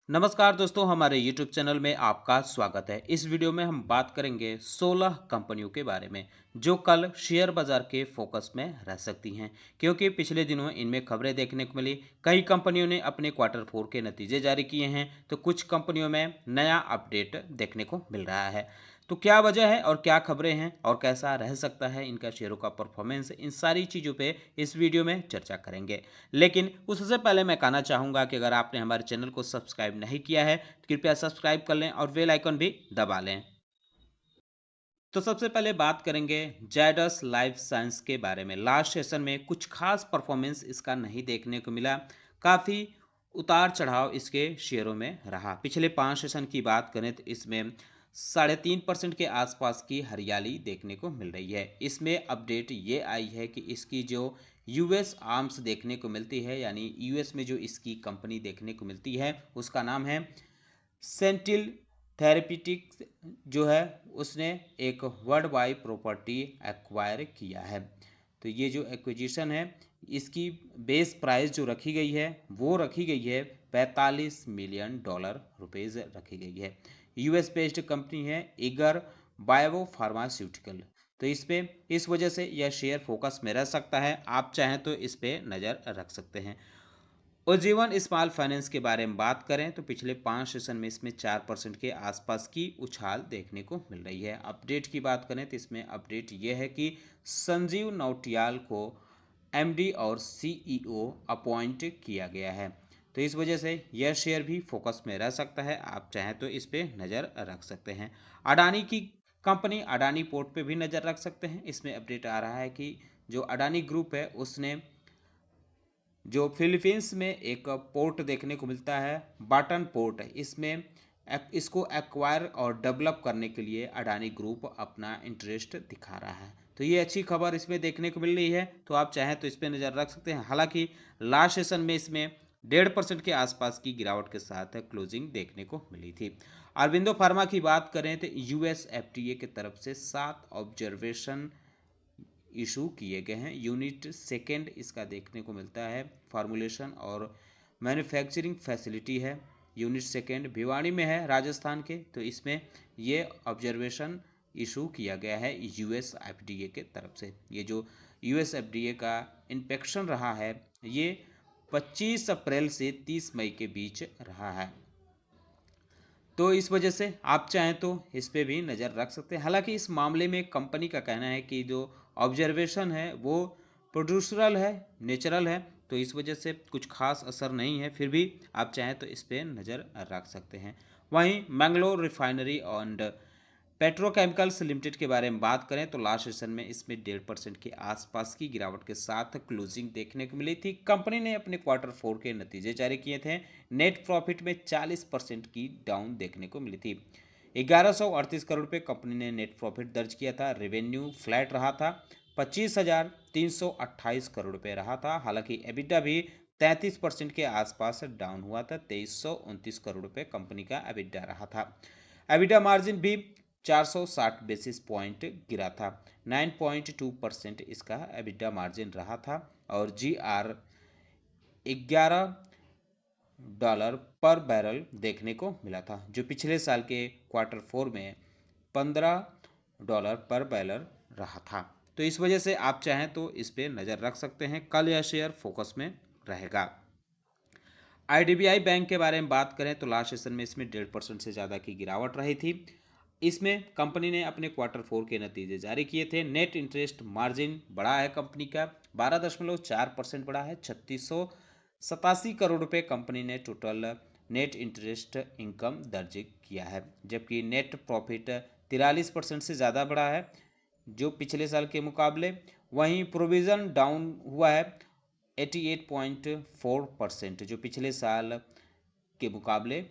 नमस्कार दोस्तों, हमारे YouTube चैनल में आपका स्वागत है। इस वीडियो में हम बात करेंगे 16 कंपनियों के बारे में जो कल शेयर बाजार के फोकस में रह सकती हैं, क्योंकि पिछले दिनों इनमें खबरें देखने को मिली। कई कंपनियों ने अपने क्वार्टर 4 के नतीजे जारी किए हैं, तो कुछ कंपनियों में नया अपडेट देखने को मिल रहा है। तो क्या वजह है और क्या खबरें हैं और कैसा रह सकता है इनका शेयरों का परफॉर्मेंस, इन सारी चीज़ों पे इस वीडियो में चर्चा करेंगे। लेकिन उससे पहले मैं कहना चाहूँगा कि अगर आपने हमारे चैनल को सब्सक्राइब नहीं किया है तो कृपया सब्सक्राइब कर लें और बेल आइकन भी दबा लें। तो सबसे पहले बात करेंगे जायडस लाइफ साइंस के बारे में। लास्ट सेशन में कुछ खास परफॉर्मेंस इसका नहीं देखने को मिला। काफ़ी उतार चढ़ाव इसके शेयरों में रहा। पिछले 5 सेशन की बात करें तो इसमें 3.5% के आसपास की हरियाली देखने को मिल रही है। इसमें अपडेट ये आई है कि इसकी जो यूएस आर्म्स देखने को मिलती है, यानी यूएस में जो इसकी कंपनी देखने को मिलती है, उसका नाम है सेंटिल थेरेप्यूटिक्स, जो है उसने एक वर्ल्ड वाइड प्रॉपर्टी एक्वायर किया है। तो ये जो एक्विजिशन है, इसकी बेस प्राइस जो रखी गई है वो रखी गई है $45 मिलियन रुपीज़ रखी गई है। यूएस बेस्ड कंपनी है ईगर बायो फार्मास्यूटिकल। तो इस पे इस वजह से यह शेयर फोकस में रह सकता है। आप चाहें तो इस पे नज़र रख सकते हैं। उज्जीवन स्मॉल फाइनेंस के बारे में बात करें तो पिछले 5 सेशन में इसमें 4% के आसपास की उछाल देखने को मिल रही है। अपडेट की बात करें तो इसमें अपडेट यह है कि संजीव नौटियाल को एमडी और सीईओ अपॉइंट किया गया है। तो इस वजह से यह शेयर भी फोकस में रह सकता है। आप चाहें तो इस पे नज़र रख सकते हैं। अडानी की कंपनी अडानी पोर्ट पे भी नज़र रख सकते हैं। इसमें अपडेट आ रहा है कि जो अडानी ग्रुप है उसने जो फिलीपींस में एक पोर्ट देखने को मिलता है, बाटन पोर्ट, इसमें इसको एक्वायर और डेवलप करने के लिए अडानी ग्रुप अपना इंटरेस्ट दिखा रहा है। तो ये अच्छी खबर इसमें देखने को मिल रही है। तो आप चाहें तो इस पर नज़र रख सकते हैं। हालांकि लास्ट सेशन में इसमें 1.5% के आसपास की गिरावट के साथ क्लोजिंग देखने को मिली थी। अरविंदो फार्मा की बात करें तो यूएस एफडीए की तरफ से 7 ऑब्जर्वेशन इशू किए गए हैं। यूनिट सेकेंड इसका देखने को मिलता है, फार्मूलेशन और मैन्युफैक्चरिंग फैसिलिटी है। यूनिट सेकेंड भिवाड़ी में है, राजस्थान के। तो इसमें ये ऑब्जर्वेशन इशू किया गया है यूएस एफडीए के तरफ से। ये जो यूएस एफडीए का इंस्पेक्शन रहा है, ये 25 अप्रैल से 30 मई के बीच रहा है। तो इस वजह से आप चाहें तो इस पे भी नज़र रख सकते हैं। हालांकि इस मामले में कंपनी का कहना है कि जो ऑब्जर्वेशन है वो प्रोड्यूसरल है, नेचुरल है। तो इस वजह से कुछ खास असर नहीं है, फिर भी आप चाहें तो इस पे नज़र रख सकते हैं। वहीं Mangalore refinery and petrochemicals limited के बारे में बात करें तो लास्ट सेशन में इसमें 1.5% के आसपास की गिरावट के साथ क्लोजिंग देखने को मिली थी। कंपनी ने अपने क्वार्टर 4 के नतीजे जारी किए थे। नेट प्रॉफिट में 40% की डाउन देखने को मिली थी। 1138 करोड़ रुपए कंपनी ने नेट प्रॉफिट दर्ज किया था। रेवेन्यू फ्लैट रहा था, 25,328 करोड़ रुपए रहा था। हालांकि एबिटा भी 33% के आसपास डाउन हुआ था। 2329 करोड़ रुपए कंपनी का एबिटा रहा था। एबिटा मार्जिन भी 460 बेसिस पॉइंट गिरा था। 9.2% इसका एबिटा मार्जिन रहा था और जीआर $11 पर बैरल देखने को मिला था, जो पिछले साल के क्वार्टर 4 में $15 पर बैरल रहा था। तो इस वजह से आप चाहें तो इस पे नज़र रख सकते हैं। कल यह शेयर फोकस में रहेगा। आईडीबीआई बैंक के बारे में बात करें तो लास्ट सेशन में इसमें 1.5% से ज़्यादा की गिरावट रही थी। इसमें कंपनी ने अपने क्वार्टर 4 के नतीजे जारी किए थे। नेट इंटरेस्ट मार्जिन बढ़ा है कंपनी का, 12.4% बढ़ा है। 3687 करोड़ रुपए कंपनी ने टोटल नेट इंटरेस्ट इनकम दर्ज किया है, जबकि नेट प्रॉफिट 43% से ज़्यादा बढ़ा है जो पिछले साल के मुकाबले। वहीं प्रोविज़न डाउन हुआ है 88.4%, जो पिछले साल के मुकाबले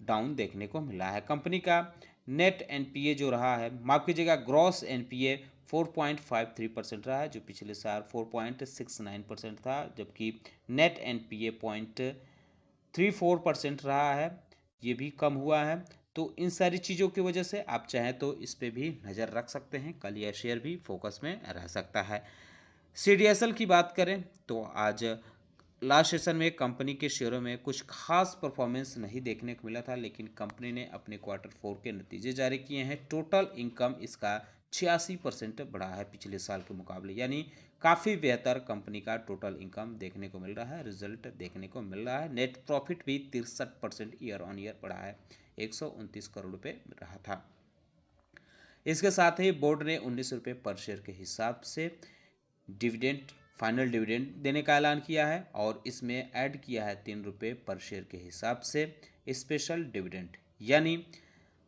डाउन देखने को मिला है। कंपनी का नेट एनपीए जो रहा है, माफ कीजिएगा, ग्रॉस एनपीए 4.53% रहा है, जो पिछले साल 4.69% था, जबकि नेट एनपीए 0.34% रहा है, ये भी कम हुआ है। तो इन सारी चीज़ों की वजह से आप चाहें तो इस पे भी नज़र रख सकते हैं। कल यह शेयर भी फोकस में रह सकता है। सीडीएसएल की बात करें तो आज लास्ट सेशन में कंपनी के शेयरों में कुछ खास परफॉर्मेंस नहीं देखने को मिला था, लेकिन कंपनी ने अपने Q4 के नतीजे जारी किए हैं। टोटल इनकम इसका 86% बढ़ा है पिछले साल के मुकाबले, यानी काफ़ी बेहतर कंपनी का टोटल इनकम देखने को मिल रहा है, रिजल्ट देखने को मिल रहा है। नेट प्रॉफिट भी 63% ईयर ऑन ईयर बढ़ा है, 129 करोड़ रुपये रहा था। इसके साथ ही बोर्ड ने 19 रुपये पर शेयर के हिसाब से डिविडेंड फाइनल डिविडेंड देने का ऐलान किया है, और इसमें ऐड किया है 3 रुपये पर शेयर के हिसाब से स्पेशल डिविडेंड, यानी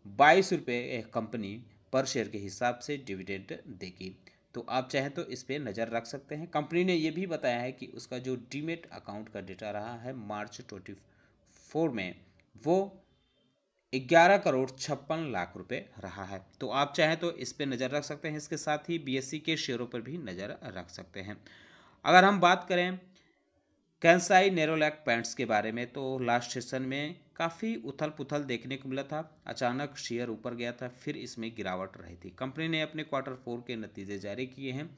22 रुपये कंपनी पर शेयर के हिसाब से डिविडेंड देगी। तो आप चाहें तो इस पर नज़र रख सकते हैं। कंपनी ने यह भी बताया है कि उसका जो डीमेट अकाउंट का डेटा रहा है मार्च 24 में, वो 11 करोड़ 56 लाख रुपए रहा है। तो आप चाहें तो इस पर नज़र रख सकते हैं। इसके साथ ही बीएसई के शेयरों पर भी नज़र रख सकते हैं। अगर हम बात करें कैंसाई नेरोलैक पेंट्स के बारे में, तो लास्ट सेशन में काफ़ी उथल पुथल देखने को मिला था। अचानक शेयर ऊपर गया था, फिर इसमें गिरावट रही थी। कंपनी ने अपने Q4 के नतीजे जारी किए हैं,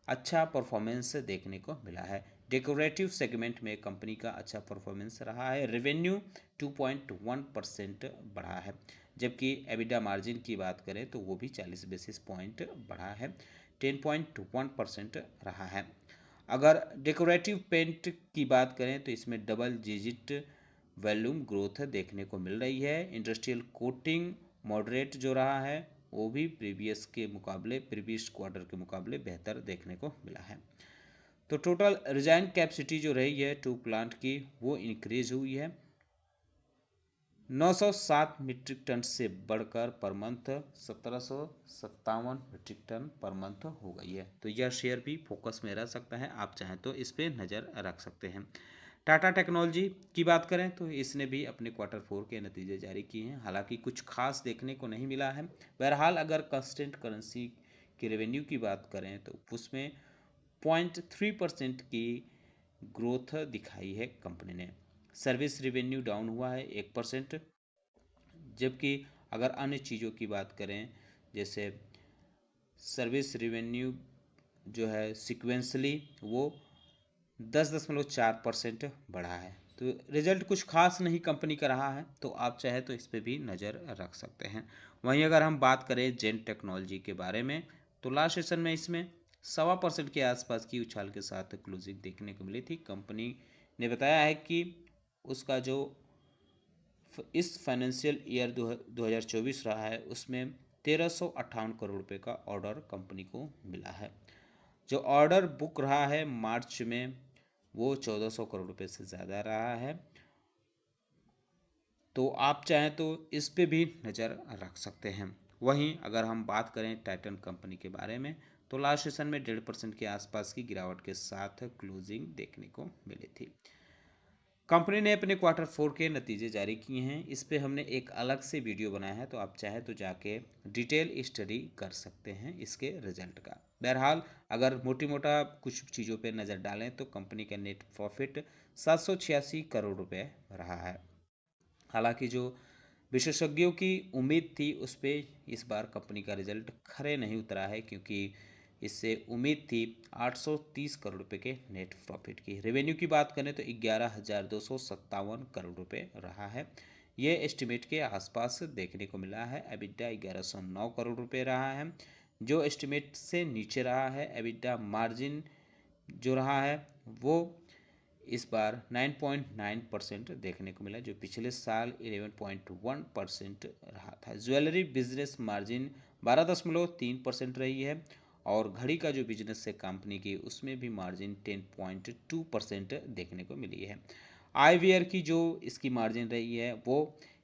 अच्छा परफॉर्मेंस देखने को मिला है। डेकोरेटिव सेगमेंट में कंपनी का अच्छा परफॉर्मेंस रहा है। रेवेन्यू 2.1% बढ़ा है, जबकि एबिडा मार्जिन की बात करें तो वो भी 40 बेसिस पॉइंट बढ़ा है, 10.1% रहा है। अगर डेकोरेटिव पेंट की बात करें तो इसमें डबल डिजिट वॉल्यूम ग्रोथ देखने को मिल रही है। इंडस्ट्रियल कोटिंग मॉडरेट जो रहा है, वो भी प्रीवियस क्वार्टर के मुकाबले बेहतर देखने को मिला है। तो टोटल रिजाइन कैपेसिटी जो रही है 2 प्लांट की, वो इंक्रीज हुई है, 907 मीट्रिक टन से बढ़कर per month 1757 metric ton per month हो गई है। तो यह शेयर भी फोकस में रह सकता है, आप चाहें तो इस पे नज़र रख सकते हैं। टाटा टेक्नोलॉजी की बात करें तो इसने भी अपने Q4 के नतीजे जारी किए हैं, हालांकि कुछ खास देखने को नहीं मिला है। बहरहाल अगर कांस्टेंट करेंसी की रेवेन्यू की बात करें तो उसमें 0.3% की ग्रोथ दिखाई है कंपनी ने। सर्विस रेवेन्यू डाउन हुआ है 1%, जबकि अगर अन्य चीज़ों की बात करें जैसे सर्विस रेवेन्यू जो है सिक्वेंसली वो 10.4% बढ़ा है। तो रिजल्ट कुछ खास नहीं कंपनी का रहा है, तो आप चाहे तो इस पर भी नज़र रख सकते हैं। वहीं अगर हम बात करें जेन टेक्नोलॉजी के बारे में, तो लास्ट सेशन में इसमें 1.25% के आसपास की उछाल के साथ क्लोजिंग देखने को मिली थी। कंपनी ने बताया है कि उसका जो इस फाइनेंशियल ईयर 2024 रहा है उसमें 1358 करोड़ रुपए का ऑर्डर कंपनी को मिला है। जो ऑर्डर बुक रहा है मार्च में, वो 1400 करोड़ रुपए से ज़्यादा रहा है। तो आप चाहें तो इस पे भी नज़र रख सकते हैं। वहीं अगर हम बात करें टाइटन कंपनी के बारे में, तो लास्ट सेशन में 1.5% के आसपास की गिरावट के साथ क्लोजिंग देखने को मिली थी। कंपनी ने अपने Q4 के नतीजे जारी किए हैं, इस पे हमने एक अलग से वीडियो बनाया है, तो आप चाहे तो जाके डिटेल स्टडी कर सकते हैं इसके रिजल्ट का। बहरहाल अगर मोटी मोटा कुछ चीज़ों पे नज़र डालें तो कंपनी का नेट प्रॉफिट 786 करोड़ रुपए रहा है। हालांकि जो विशेषज्ञों की उम्मीद थी उस पर इस बार कंपनी का रिजल्ट खरे नहीं उतरा है, क्योंकि इससे उम्मीद थी 830 करोड़ रुपए के नेट प्रॉफिट की। रेवेन्यू की बात करें तो 11,257 करोड़ रुपए रहा है, ये एस्टिमेट के आसपास देखने को मिला है। एबिडा 1109 करोड़ रुपए रहा है, जो एस्टिमेट से नीचे रहा है। एबिडा मार्जिन जो रहा है वो इस बार 9.9% देखने को मिला, जो पिछले साल 11.1% रहा था। ज्वेलरी बिजनेस मार्जिन 12.3% रही है, और घड़ी का जो बिजनेस है कंपनी की उसमें भी मार्जिन 10.2% देखने को मिली है। आईवीआर की जो इसकी मार्जिन रही है वो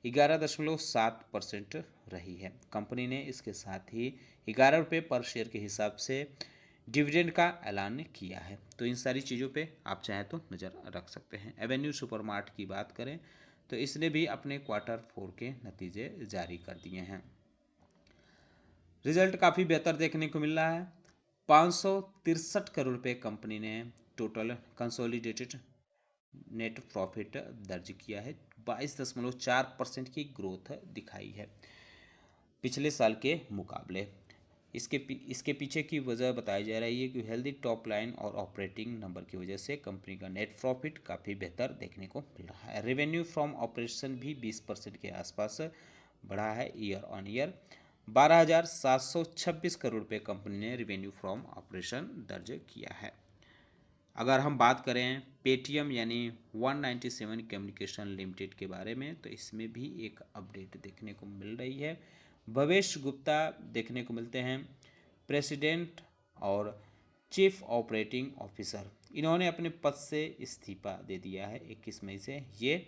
11.7% रही है। कंपनी ने इसके साथ ही 11 रुपये पर शेयर के हिसाब से डिविडेंड का ऐलान किया है। तो इन सारी चीज़ों पे आप चाहें तो नज़र रख सकते हैं। एवेन्यू सुपरमार्ट की बात करें तो इसने भी अपने Q4 के नतीजे जारी कर दिए हैं। रिजल्ट काफ़ी बेहतर देखने को मिल रहा है। 563 करोड़ रुपए कंपनी ने टोटल कंसोलिडेटेड नेट प्रॉफिट दर्ज किया है, 22.4% की ग्रोथ दिखाई है पिछले साल के मुकाबले। इसके पीछे की वजह बताई जा रही है कि हेल्दी टॉप लाइन और ऑपरेटिंग नंबर की वजह से कंपनी का नेट प्रॉफिट काफ़ी बेहतर देखने को मिल रहा है। रेवेन्यू फ्रॉम ऑपरेशन भी 20% के आसपास बढ़ा है ईयर ऑन ईयर। 12,726 करोड़ रुपये कंपनी ने रेवेन्यू फ्रॉम ऑपरेशन दर्ज किया है। अगर हम बात करें पेटीएम यानी 197 कम्युनिकेशन लिमिटेड के बारे में, तो इसमें भी एक अपडेट देखने को मिल रही है। भवेश गुप्ता देखने को मिलते हैं प्रेसिडेंट और चीफ ऑपरेटिंग ऑफिसर। इन्होंने अपने पद से इस्तीफा दे दिया है। 21 मई से ये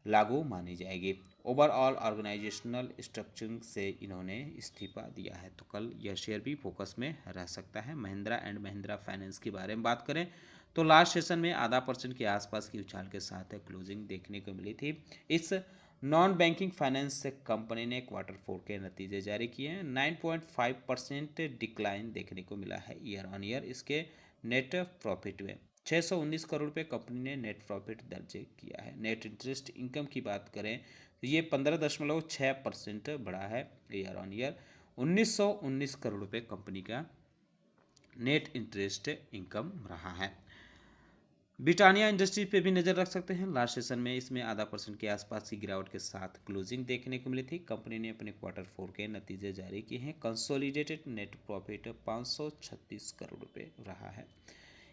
लागू मानी जाएगी। ओवरऑल ऑर्गेनाइजेशनल स्ट्रक्चरिंग से इन्होंने इस्तीफा दिया है, तो कल यह शेयर भी फोकस में रह सकता है। महिंद्रा एंड महिंद्रा फाइनेंस के बारे में बात करें तो लास्ट सेशन में आधा परसेंट के आसपास की उछाल के साथ क्लोजिंग देखने को मिली थी। इस नॉन बैंकिंग फाइनेंस कंपनी ने Q4 के नतीजे जारी किए हैं। 9.5% डिक्लाइन देखने को मिला है ईयर ऑन ईयर। इसके नेट प्रॉफिट में 619 करोड़ रुपए कंपनी ने नेट प्रॉफिट दर्ज किया है। नेट इंटरेस्ट इनकम की बात करें तो ये 15.6% बढ़ा है ईयर ऑन ईयर। 1919 करोड़ रुपए कंपनी का नेट इंटरेस्ट इनकम रहा है। ब्रिटानिया इंडस्ट्रीज पे भी नजर रख सकते हैं। लास्ट सेशन में इसमें आधा परसेंट के आसपास की गिरावट के साथ क्लोजिंग देखने को मिली थी। कंपनी ने अपने Q4 के नतीजे जारी किए हैं। कंसोलिडेटेड नेट प्रॉफिट 536 करोड़ रुपए रहा है।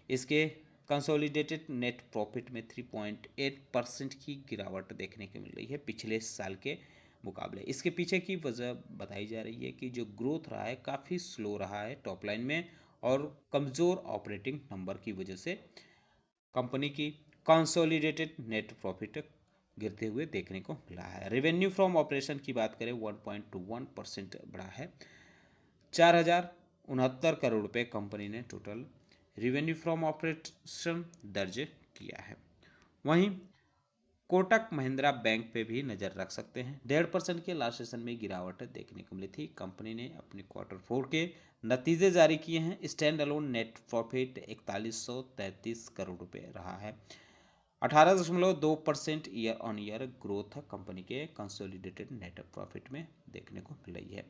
इसके कंसोलिडेटेड नेट प्रॉफिट में 3.8% की गिरावट देखने को मिल रही है पिछले साल के मुकाबले। इसके पीछे की वजह बताई जा रही है कि जो ग्रोथ रहा है काफ़ी स्लो रहा है टॉप लाइन में, और कमज़ोर ऑपरेटिंग नंबर की वजह से कंपनी की कंसोलिडेटेड नेट प्रॉफिट गिरते हुए देखने को मिला है। रेवेन्यू फ्रॉम ऑपरेशन की बात करें 1.21% बढ़ा है। 4,069 करोड़ रुपए कंपनी ने टोटल रेवेन्यू फ्रॉम ऑपरेशन दर्ज किया है। वहीं कोटक महिंद्रा बैंक पे भी नजर रख सकते हैं। 1.5% के लास्ट सेशन में गिरावट देखने को मिली थी। कंपनी ने अपने Q4 के नतीजे जारी किए हैं। Stand alone net profit 4133 crore रुपए रहा है। 18.2% year on year growth company के कंसोलिडेटेड नेट प्रॉफिट में देखने को मिल रही है।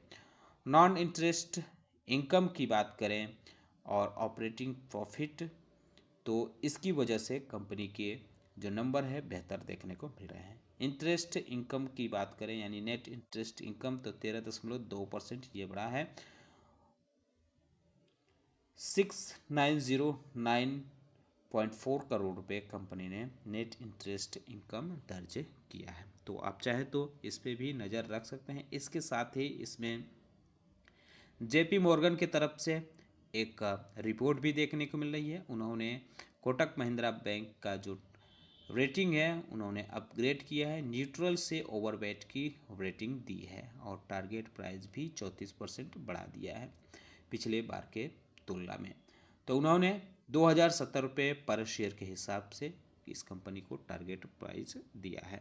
नॉन इंटरेस्ट इनकम की बात करें और ऑपरेटिंग प्रॉफिट, तो इसकी वजह से कंपनी के जो नंबर है बेहतर देखने को मिल रहे हैं। इंटरेस्ट इनकम की बात करें यानी नेट इंटरेस्ट इनकम, तो 13.2% ये बढ़ा है। 6,909.4 करोड़ रुपए कंपनी ने नेट इंटरेस्ट इनकम दर्ज किया है। तो आप चाहे तो इस पे भी नज़र रख सकते हैं। इसके साथ ही इसमें JP मॉर्गन की तरफ से एक रिपोर्ट भी देखने को मिल रही है। उन्होंने कोटक महिंद्रा बैंक का जो रेटिंग है उन्होंने अपग्रेड किया है। न्यूट्रल से ओवरवेट की रेटिंग दी है और टारगेट प्राइस भी 34% बढ़ा दिया है पिछले बार के तुलना में। तो उन्होंने 2070 रुपये पर शेयर के हिसाब से इस कंपनी को टारगेट प्राइस दिया है।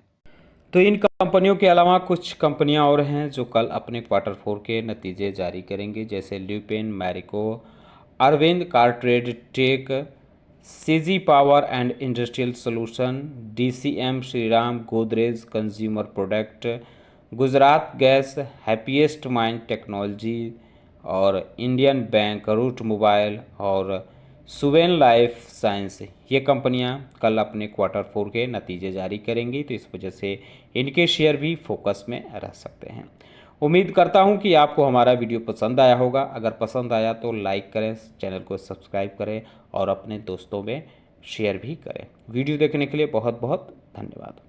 तो इन कंपनियों के अलावा कुछ कंपनियां और हैं जो कल अपने Q4 के नतीजे जारी करेंगे, जैसे Lupin, Marico, Arvind CarTrade tech, CG power and industrial solution, DCM, Shriram, Godrej consumer product, Gujarat gas, happiest mind technology और इंडियन बैंक, रूट मोबाइल और सुवेन लाइफ साइंस। ये कंपनियां कल अपने Q4 के नतीजे जारी करेंगी, तो इस वजह से इनके शेयर भी फोकस में रह सकते हैं। उम्मीद करता हूं कि आपको हमारा वीडियो पसंद आया होगा। अगर पसंद आया तो लाइक करें, चैनल को सब्सक्राइब करें और अपने दोस्तों में शेयर भी करें। वीडियो देखने के लिए बहुत बहुत धन्यवाद।